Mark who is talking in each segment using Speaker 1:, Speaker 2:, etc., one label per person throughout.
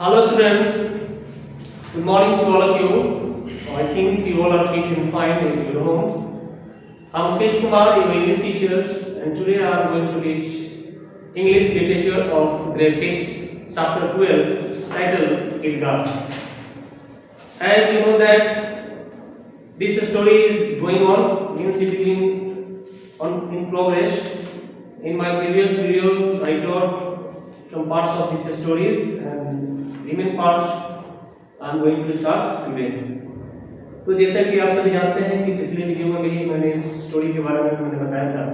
Speaker 1: Hello students, good morning to all of you. I think you all are fit and fine in your home. I'm Mukesh Kumar, your English teacher, and today I am going to teach English literature of grade 6, chapter 12, titled Idgah. As you know that this story is going on, means it is in progress. In my previous videos, I taught some parts of these stories and remaining parts I am going to start today. तो जैसा कि आप सभी जानते हैं कि पिछले video में भी मैंने इस स्टोरी के बारे में मैंने बताया था,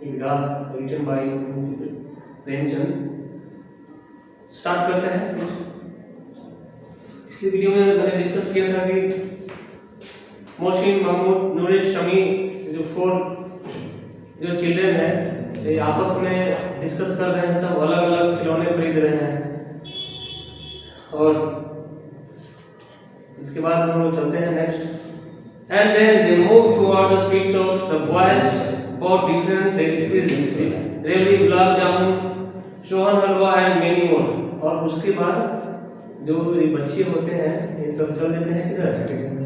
Speaker 1: ईदगाह रिटन बाय प्रेमचंद। स्टार्ट करते हैं। पिछले वीडियो में मैंने डिस्कस किया था कि मोहसिन, महमूद, नूरेश, शमी जो चिल्ड्रन है ये आपस में डिस्कस कर रहे हैं, सब अलग अलग खिलौने खरीद रहे हैं। और इसके बाद हम लोग चलते हैं next. And then they move toward the streets of the boys bought different dishes, revdi, gulab jamun, sohan halwa and many more. और उसके बाद जो ये बच्चे होते हैं ये सब चल देते हैं किधर,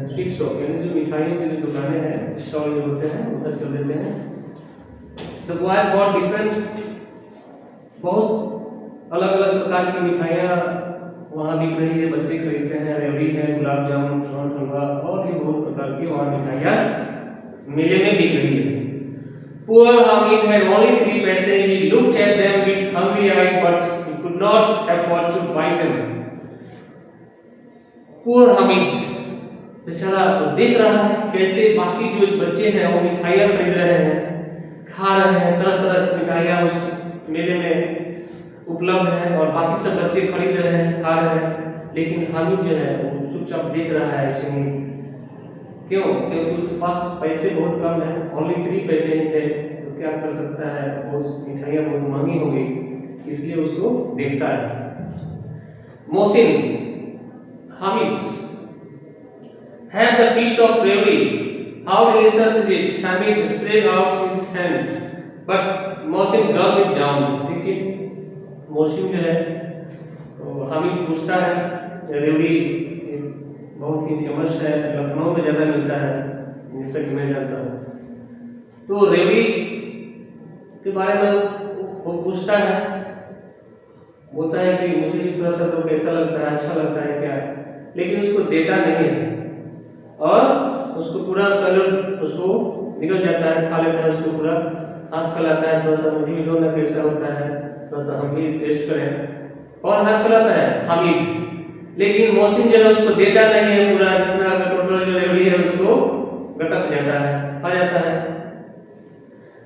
Speaker 1: स्ट्रीट शॉप, यानी जो मिठाइयों की जो दुकानें हैं, स्टॉल जो होते हैं उधर चल देते हैं। द बॉय बॉट डिफरेंट, बहुत अलग अलग प्रकार की मिठाइयाँ वहाँ बिक रही है, बच्चे खरीदते हैं, रेवड़ी है, गुलाब जामुन, सोहन हलवा और भी बहुत प्रकार की वहाँ मिठाइयाँ मेले में बिक रही है। Poor Hamid had only 3 paise. He looked at them with hungry eyes, but he could not afford to buy them. Poor Hamid, बेचारा देख रहा है कैसे बाकी जो बच्चे हैं वो मिठाइयाँ खरीद रहे हैं, खा रहे हैं, तरह तरह की मिठाइयाँ उस मेले में उपलब्ध है और बाकी सब बच्चे खरीद रहे हैं, खा रहे हैं, लेकिन हामिद जो है वो चुपचाप देख रहा है ऐसे ही। क्यों? क्योंकि उसके पास पैसे बहुत कम है, ओनली 3 पैसे ही थे, तो क्या कर सकता है, वो मिठाइयाँ बहुत महंगी होंगी, इसलिए उसको देखता है। Mohsin, Hamid, have the piece of रेवड़ी, how delicious is it? Hamid spread out his hand, but Mohsin gulped it down. देखिए मोहसिन जो है तो हामिद पूछता है, रेवड़ी बहुत ही फेमस है, लखनऊ में ज़्यादा मिलता है जैसा कि मैं जानता हूँ। तो रेवड़ी के बारे में वो पूछता है, बोलता है कि मुझे भी थोड़ा सा तो कैसा लगता है, अच्छा लगता है क्या, लेकिन उसको देता नहीं है और उसको पूरा सैलड उसको निकल जाता है, खा लेता है, उसको पूरा हाथ फैलाता है, थोड़ा सा मुझे भी दो ना कैसा होता है, थोड़ा सा हम भी टेस्ट करें। कौन हाथ फैलाता है? हामिद। लेकिन मोहसिन जो है उसको देता नहीं है, पूरा जितना टोटल जो रेवड़ी है उसको गटक जाता है, खा जाता है।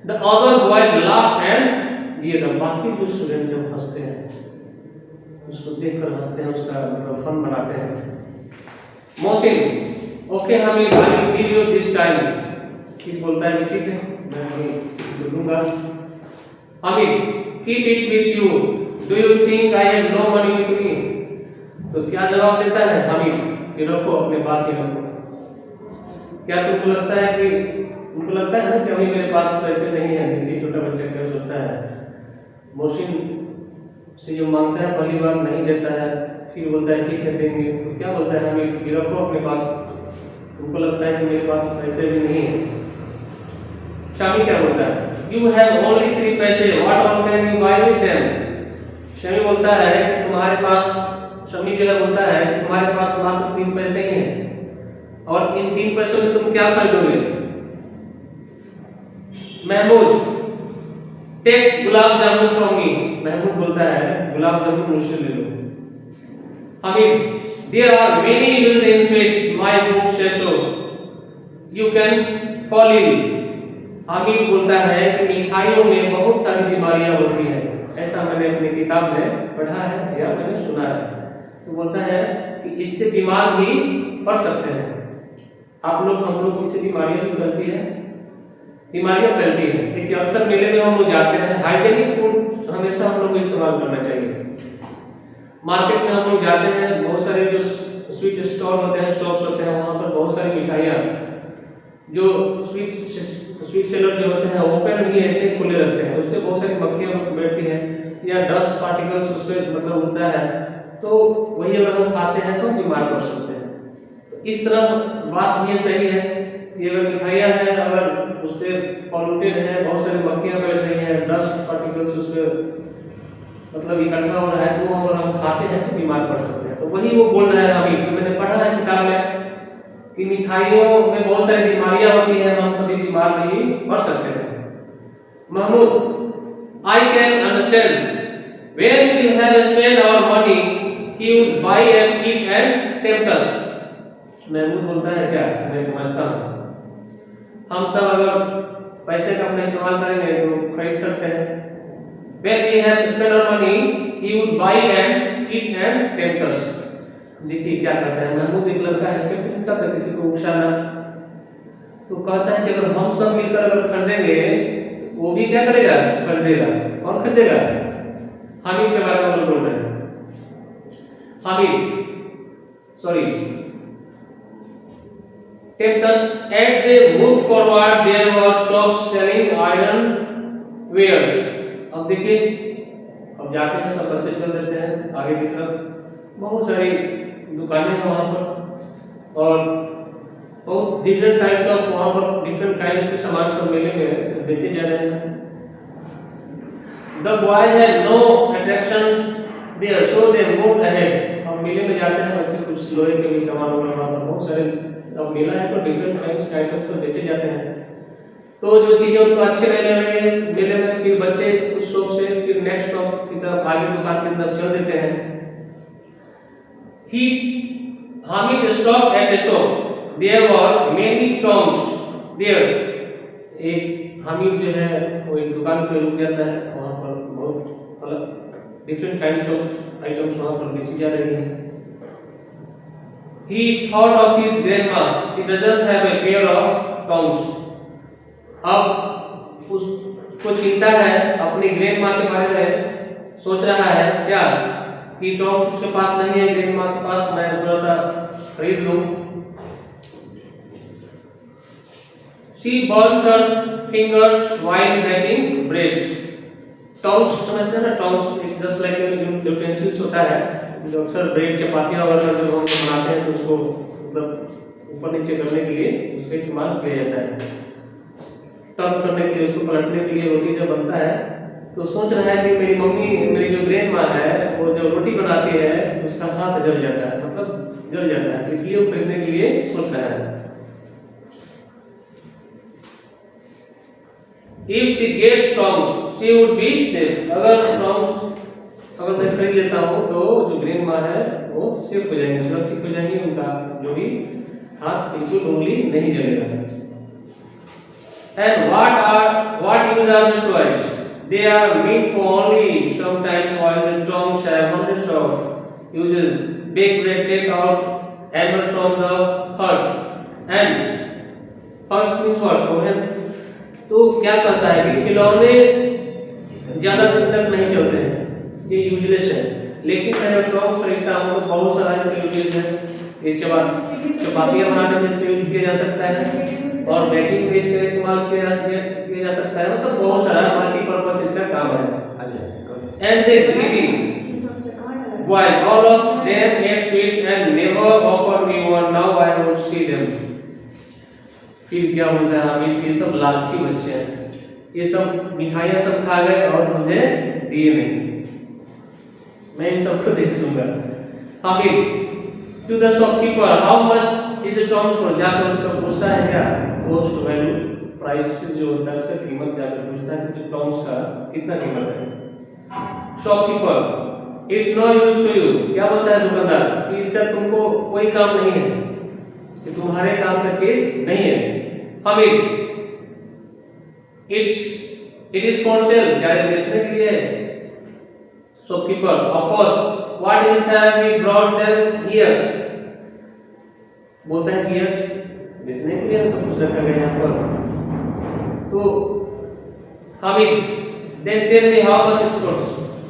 Speaker 1: The other boy laugh and ये बाकी जो स्टूडेंट जो हंसते हैं उसको देखकर हंसते हैं, उसका मतलब फन बनाते हैं। Mohsin, okay Hamid, I will give you this time. ठीक बोलता है, ठीक है मैं दूंगा। Hamid, keep it with you, do you think I have no money with me? तो क्या जवाब देता है हामिद कि रखो अपने पास ही रखो। क्या तुमको लगता है ना कि अभी मेरे पास पैसे नहीं है? ये छोटा बच्चा क्या सोचता है, मोहसिन से जो मांगता है पहली बार नहीं देता है, फिर बोलता है ठीक है देंगे, तो क्या बोलता है हामिद कि रखो अपने पास, तुमको लगता है कि मेरे पास पैसे भी नहीं है। शमी क्या बोलता है, यू हैव ओनली 3 पैसे, what all can you buy with them? Shami बोलता है कि तुम्हारे पास, शमी जो है बोलता है कि तुम्हारे पास मात्र 3 पैसे ही हैं और इन 3 पैसों में तुम क्या खरीदोगे? Mahmood, take gulab jamun from me. Mahmood बोलता है गुलाब जामुन मुझसे ले लो। Hamid, there are many ills in sweets, my book says so, you can fall in. Hamid बोलता है कि मिठाइयों में बहुत सारी बीमारियां होती हैं, ऐसा मैंने अपनी किताब में पढ़ा है या मैंने सुना है। तो बोलता है कि इससे बीमार भी पड़ सकते हैं आप लोग, हम लोग, इससे बीमारियां भी फैलती है, बीमारियां फैलती है। देखिए अक्सर मेले में हम लोग जाते हैं, हाइजेनिक फूड हमेशा हम लोग को इस्तेमाल करना चाहिए। मार्केट में हम लोग जाते हैं, बहुत सारे जो स्वीट स्टॉल होते हैं, शॉप्स होते हैं, वहाँ पर बहुत सारी मिठाइयाँ जो स्वीट सेलर जो होते हैं ओपन ही ऐसे खुले रहते हैं, उस पर बहुत सारी मक्खियाँ बैठती हैं या डस्ट पार्टिकल्स उस पर मतलब उड़ता है, तो वही अगर हम खाते हैं तो बीमार पड़ सकते हैं। तो इस तरह बात ये सही है कि अगर मिठाइयाँ हैं, अगर उस पर पॉल्यूटेड है, बहुत सारी मक्खियाँ बैठ रही हैं, डस्ट पार्टिकल्स उस पर मतलब इकट्ठा हो रहा है, तो अगर हम खाते हैं तो बीमार पड़ सकते हैं। तो वही वो बोल रहे हैं अभी, मैंने पढ़ा है किताब में कि मिठाइयों में बहुत सारी बीमारियां होती हैं, हम सभी बीमार नहीं पड़ सकते हैं। Mahmood, I can understand when we have spent our money, he would buy and eat and tempt us. Mahmood बोलता है क्या, मैं समझता हूँ, हम सब अगर पैसे का अपना इस्तेमाल करेंगे तो खरीद सकते हैं। When we have spent our money, he would buy and eat and tempt us. देखिए क्या कहता है महमूद, एक लड़का है, कैप्टन का किसी को उकसाना, तो कहता है कि अगर हम सब मिलकर अगर खरीदेंगे वो भी क्या करेगा, खरीदेगा। कौन खरीदेगा? हामिद के बारे में बोल रहे हैं। Hamid, sorry, tempt us. As they moved forward, there was shops selling iron wares. अब देखिए, अब जाते हैं सब बच्चे, चल देते हैं आगे की तरफ, बहुत सारी दुकानें हैं वहाँ पर और बहुत डिफरेंट टाइप्स ऑफ वहाँ पर डिफरेंट काइंड्स के सामान सब मेले में बेचे जा रहे हैं। The boys had no attractions there, so they moved ahead. अब मेले में जाते हैं बच्चे, कुछ लोहे के भी सामान वहाँ पर बहुत सारे, अब मेला है तो डिफरेंट टाइप्स के आइटम सब बेचे जाते हैं। तो जो चीजें उनको अच्छे लगने लगे मेले में, फिर बच्चे उस शॉप से फिर नेक्स्ट शॉप की तरफ, आगे दुकान की तरफ चल देते हैं। Hamid stopped at a shop. There were many tongs there. एक हामिद जो है वो एक दुकान पे रुक जाता है, वहाँ पर बहुत अलग डिफरेंट काइंड्स ऑफ आइटम्स वहाँ पर बेची जा रही हैं। He thought of his grandma. She doesn't have a pair of tongs. अब उसको चिंता है अपनी ग्रैंडमा के बारे में, सोच रहा है क्या कि टॉन्ग्स उसके पास नहीं है, ग्रैंडमा के पास, मैं थोड़ा सा खरीद लूं। She burns her fingers while baking bread. Tongs समझते हैं ना, टॉन्ग्स जस्ट लाइक यूटेंसिल्स होता है जो अक्सर ब्रेड चपातियां वगैरह जो हम बनाते हैं तो उसको मतलब ऊपर नीचे करने के लिए उसका इस्तेमाल किया जाता है। टर्न करने के लिए, उसको पलटने के लिए रोटी जब बनता है तो सोच रहा है कि मेरी मम्मी, मेरी जो ग्रैंडमा है, वो जब रोटी बनाती है उसका हाथ जल जाता है, मतलब जल जाता है, तो इसलिए वो खरीदने के लिए सोच रहा है। If she gets tongs, she would be safe. अगर मैं खरीद लेता हूँ तो जो ग्रैंडमा है वो सेफ हो जाएंगे, सुरक्षित हो जाएंगे, उनका जो भी हाथ बिल्कुल उंगली नहीं जलेगा। And what use are the toys? They are meant for only sometimes, while the tongs have hundreds of uses. Bake bread, take out hammers from the hearth, and first means first. तो क्या करता है कि खिलौने ज्यादा दिन तक नहीं चलते हैं, ये यूजलेस है, लेकिन मैं जब टॉन्ग्स खरीदता हूँ तो बहुत सारा इसका यूजेस है। ये चपातियाँ बनाने में इसका यूज किया जा सकता है और बेकिंग में इसका इस्तेमाल किया जा सकता है, मतलब बहुत सारा मल्टीपर्पज इसका काम है। And they greeting while all of them ate sweets and never offered me one, now I would see them. फिर क्या बोलता है हामिद, ये सब लालची बच्चे हैं, ये सब मिठाइयाँ सब खा गए और मुझे दिए नहीं, मैं इन सबको देख लूंगा। Hamid to the shopkeeper, how much is the tongs for? जाकर उसका पूछता है क्या, cost value प्राइस जो होता है उसका कीमत जाकर पूछता है कि टॉन्ग्स का कितना कीमत है। Shopkeeper, it's no use to you, क्या बोलता है दुकानदार कि इसका तुमको कोई काम नहीं है, कि तुम्हारे काम का चीज नहीं है। Hamid, it is for sale, क्या ये बेचने के लिए है? Shopkeeper, of course, what is have we brought them here? बोलता है कि यस, बेचने के लिए सब कुछ रखा गया यहाँ पर। तो Hamid, then tell me how much it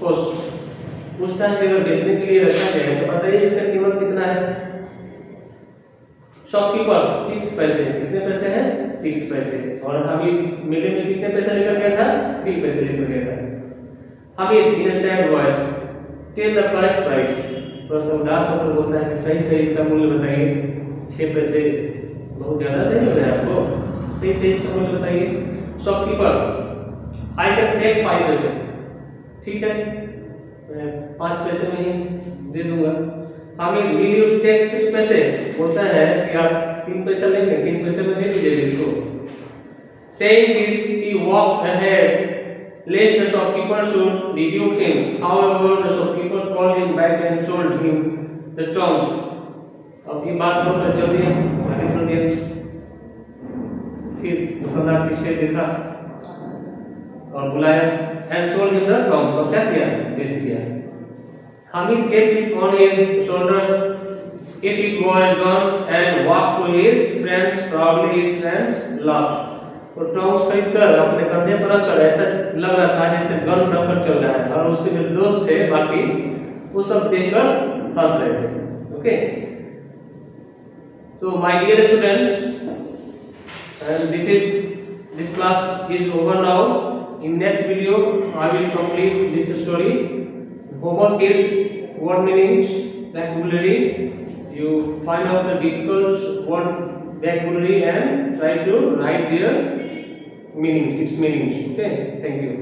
Speaker 1: cost, पूछता है कि अगर बेचने के लिए रखा गया है तो बताइए इसका कीमत कितना है। शॉपकीपर, 6 पैसे, कितने पैसे हैं? 6 पैसे। और हामिद मेले में कितने पैसे लेकर गया था? 3 पैसे लेकर गया था। Hamid in a sad voice, tell the correct price, थोड़ा सा उदास होकर बोलता है कि सही सही इसका मूल्य बताइए। 6 पैसे बहुत ज़्यादा नहीं हो रहा है आपको, सही सही इसका मूल्य बताइए। शॉपकीपर, आई कैन टेक 5 पैसे, ठीक है मैं 5 पैसे में ही दे दूंगा। हामिद, विल यू टेक 3 पैसे, बोलता है कि आप 3 पैसा लेंगे, 3 पैसे में दे दीजिए इसको। Saying this, he walked ahead, lest the shopkeeper should rebuke him. However, the shopkeeper called him back and showed him the tongs. अब ये बात होकर चल दिया, आगे चल दिया। फिर दुकानदार पीछे देखा और बुलाया and showed him the tongs। और क्या किया? बेच दिया। Hamid kept it on his shoulders if it was gone and walked to his friends. Proudly his friends laughed। तो टॉन्ग्स खरीद कर अपने कंधे पर रखकर ऐसा लग रहा था जैसे गन रखकर चल रहा है, और उसके जो दोस्त थे बाकी वो सब देखकर हंस रहे थे। ओके, तो my dear students, and this class is over now. In next video I will complete this story. Homework is word meanings, vocabulary. You find out the difficult word vocabulary and try to write their meanings, its meanings. Okay, thank you.